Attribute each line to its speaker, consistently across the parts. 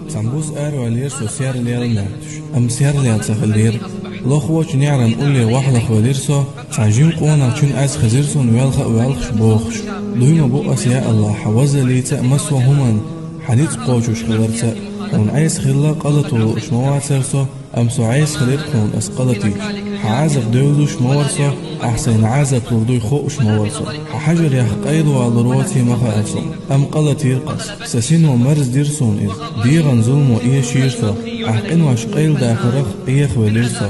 Speaker 1: Sambus ارولير سوسيار ليال ناتش ام سيار ليال سخلير لخوش نعرم قولي واحلخ وليرسو تعجين قونا چون از خزيرسون والخ بوخش دويما بو اسياء الله حوزا ليتا مسوا همان حديث قوشوش خلرتا ون عيس خلا قلطو شمواترسو امسو عيس خليركون اس قلطي حعازف دولوش مورسو احسن عازف لردوي خوش مورسو ححجر يخ قيدو على رواتي مخاعسو ام قلطي يرقص سسين ومرز ديرسون إذ ديغن ظلمو إيه شيرسو أحقن واش قيل داخرخ إيه خواليرسو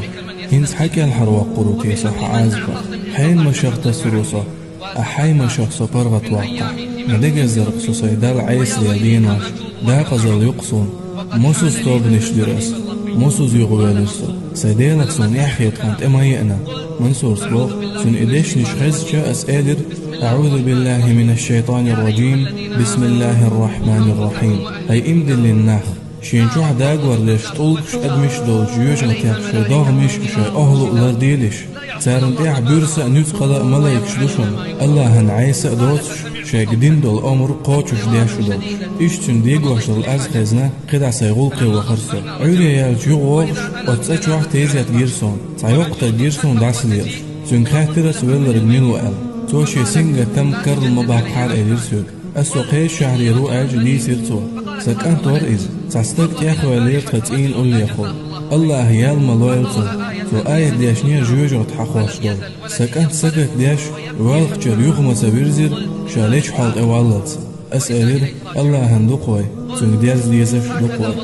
Speaker 1: هنس حكي الحروا قروتي صح عازفة حين مشاق تسروسو أحاي مشاق سبرغة واقع مدق الزرق سوسيدال عيس ليدين واش دا قزل يقصون موسوس توب نشدرس موسوس يغواليرسو سيديلك سون يحيط كانت إما يأنا منصور سبوغ سون إديش نشخز جاء أسئلر أعوذ بالله من الشيطان الرجيم بسم الله الرحمن الرحيم أي إمدن للناخ شين شو حداقور ليش طولش أدمش دول جيوش غتياق شي ضاغمش شي أهلو لرديلش سارن إيح بيرسا نتقل ملايك شدوشن الله هن عيسى دوتش شي قدين دول أمر قوتش دياشو دول إشتن ديقوش دول أزخزنا قدع سيغولقي وخرسو عولي يا جيغوغش واتساچ واح تيزيات جيرسون سايوقتا جيرسون داسلير سن خاترس ويلر جميلو أل توشي سنجا تم كرل مباق حال إليرسوك السوقي شهري رو أج دي سيرتو سكان تور إز تستك ياخو لير تتين أولي يخو الله يال ملويلتو تو آية دياشنيا جوجو تحخوش دول سكان سكت دياش والخ جر يخم سبيرزير شاليش حال إوالت أسألير الله هندقوي سنك دياز ديزش دقوي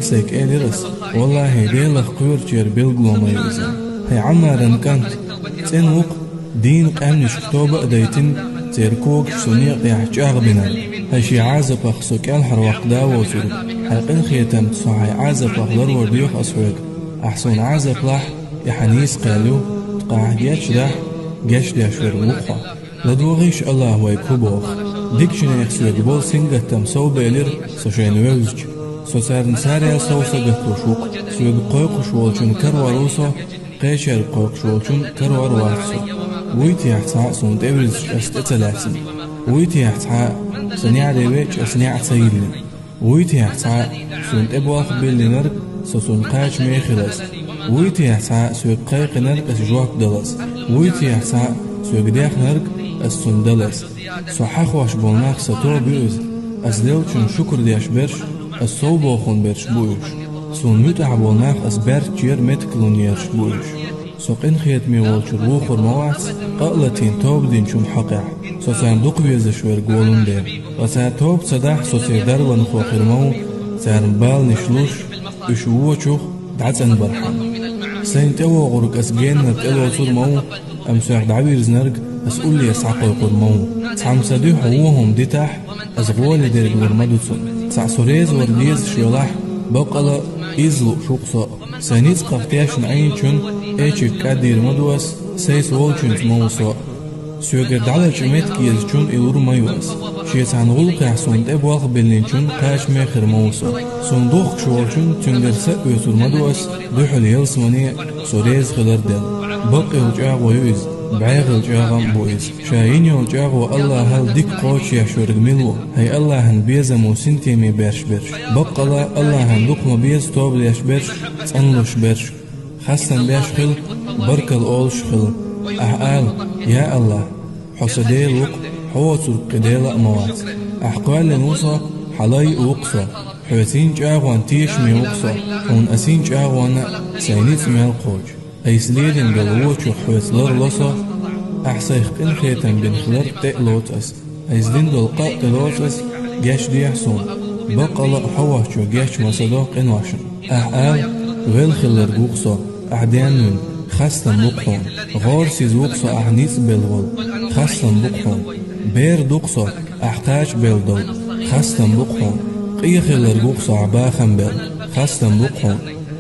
Speaker 1: سيك إليرس والله ديلخ قير جر بيلقلو ميوزا هي عمارن كانت تين وق دين قامنش كتوبة ديتن تيركوك سنيق يحجاغ بنا هشي عازب أخسوك الحرواق داوزر حلقين خيتم تصحي عازب أخضر ورديوخ أسويق أحسن عازب لح يحنيس قالو تقاح دياش داح جاش دياشور وقفا لدوغيش الله ويكوبوخ ديكشن يحسويق بول سنجة تمسو بيلر سوشين ويوزج سوسار نساريا سوسا قطوشوق سويق قويق شوالشون كرواروسو قيشر قويق شوالشون كروارسو ويتي يحتاق سون تبرز أستتلاسن ويتي يحتاق سنيع ديويش أسنيع تسيلن ويتي يحتاق سون تبواخ بيلي نرق سون قاش ميخلس ويتي يحتاق سويق قيق نرق أسجوك دلس ويتي يحتاق سويق ديخ نرق أسون دلس صحاخ واش بولناخ ستو بيوز أسديوشن شكر دياش برش الصوبوخن برش بويش سون متع بولناخ أسبرت جير متكلون يرش بويش سوقين خيت ميوالشر وخور موعس قلتين توب دين شم حقع سوسان دوق ويزش ورقولون دير وسا توب صداح سوسي درلن خوخر مو سان بال نشلوش اشووشوخ دعتن برحان سين توا غرق اسجين نتقلو صور مو امسوح دعوير زنرق اسقول لي يسعقو يقول مو تعم سدوح ووهم ديتاح اسغول دير ورمدوسون سعسوريز ورديز شيولاح بقلا إزلو شوقصا سانيز قفتياش نعين چون ايچي كادير مدوس سيس والچون موصا سيوغر دعلا چمت كيز چون إلور مايوس شيطان غلق يحسون تبواق بلين چون قاش ميخر موصا صندوق شوال چون تنگرسا ويسور مدوس دوحل يلسماني سوريز خلر دل بقى الجاغ ويوز بعيغ الجاغم بويز شاين يلجاغ والله هل ديك قوش يحشورك ملو هي الله هن بيزا موسنتي مي برش بقى الله هن لقم بيز توب ليش برش تنلوش برش خاصن بيش خل بركل أولش خل أحقال يا الله حسدي الوق حوصر قديل أموات أحقال لنوصى حلاي وقصى حوثين جاغوان تيش مي وقصى هون أسين جاغوان سينيت ميال قوج أيسليدن قلووش وحوث لرلصى أحسيخ إن خيتن بن خلر تقلوت أس أيسدين دلقاء تلوت أس جاش ديحسون بقى لا حوش وجاش مصداق إنواشن أحقال غير خلر قوقصى أحديانون خاصة بقحون غار سيزوقصى أحنيس بالغل خاصة بقحون بير دوقصى أحتاج بالدول خاصة بقحون قي خلر قوقصى عباخن بال خاصة بقحون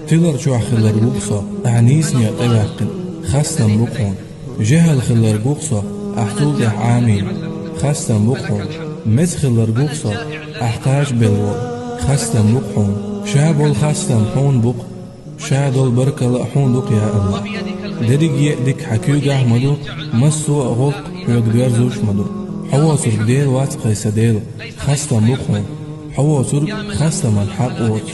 Speaker 1: تلر شو خلر قوقصى أحنيسني أطلاقن خاصة بقحون جهل خلر قوقصى أحتول دح عامين خاصة بقحون مز خلر قوقصى أحتاج بالغل خاصة بقحون شابول خاصة بحون بق شادول بركة لأحون دق يا الله دريق يأدك حكيوغ أحمدو مسو غلق يدقار زوش مدو حوا سرق ديل وات قيس ديل خستا مقهم حوا سرق خستا من حق واتش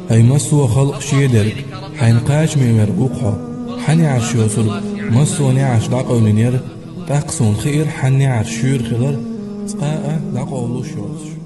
Speaker 1: هاي مسوا خلق شيدرك حين قاش ميمر وقها حني عرشيو سرق مسوا نعش داقو لنير تاقسون خير حني عرشير خلر تقاء داقو لوشيوش